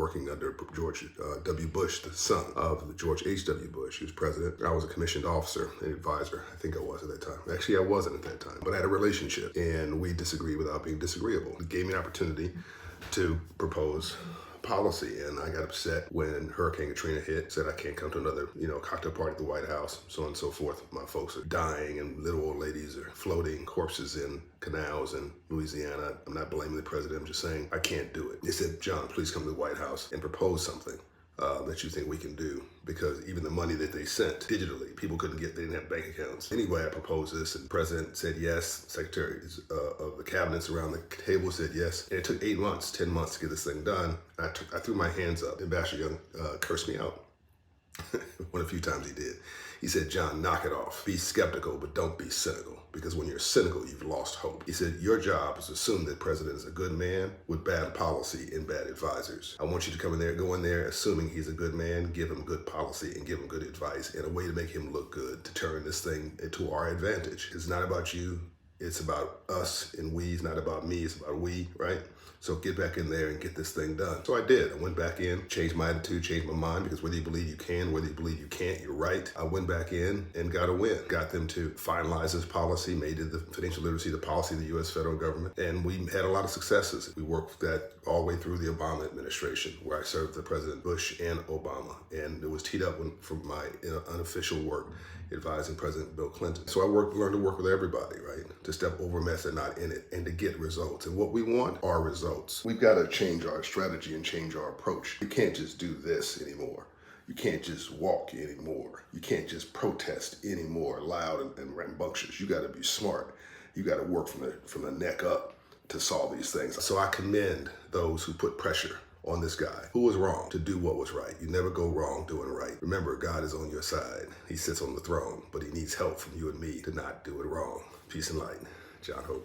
working under George W. Bush, the son of George H.W. Bush. He was president. I was a commissioned officer, an advisor. I think I was at that time. Actually, I wasn't at that time, but I had a relationship, and we disagreed without being disagreeable. It gave me an opportunity to propose policy, and I got upset when Hurricane Katrina hit, said I can't come to another, cocktail party at the White House, so on and so forth. My folks are dying, and little old ladies are floating corpses in canals in Louisiana. I'm not blaming the president, I'm just saying I can't do it. They said, John, please come to the White House and propose something that you think we can do, because even the money that they sent digitally, people couldn't get, they didn't have bank accounts. Anyway, I proposed this, and the president said yes. Secretaries of the cabinets around the table said yes. And it took 8 months, 10 months to get this thing done. I threw my hands up. Ambassador Young cursed me out. One a few times he did. He said, John, knock it off. Be skeptical, but don't be cynical, because when you're cynical, you've lost hope. He said, your job is to assume that the president is a good man with bad policy and bad advisors. I want you to go in there assuming he's a good man, give him good policy and give him good advice, and a way to make him look good, to turn this thing into our advantage. It's not about you. It's about us and we. It's not about me. It's about we, right? So get back in there and get this thing done. So I did. I went back in, changed my attitude, changed my mind, because whether you believe you can, whether you believe you can't, you're right. I went back in and got a win. Got them to finalize this policy, made it the financial literacy the policy of the U.S. federal government. And we had a lot of successes. We worked that all the way through the Obama administration, where I served the President Bush and Obama. And it was teed up from my unofficial work advising President Bill Clinton. So I learned to work with everybody, right? To step over a mess and not in it, and to get results. And what we want are results. We've got to change our strategy and change our approach. You can't just do this anymore. You can't just walk anymore. You can't just protest anymore, loud and rambunctious. You got to be smart. You got to work from the neck up to solve these things. So I commend those who put pressure on this guy who was wrong to do what was right. You never go wrong doing right. Remember, God is on your side. He sits on the throne, but he needs help from you and me to not do it wrong. Peace and light. John Hope.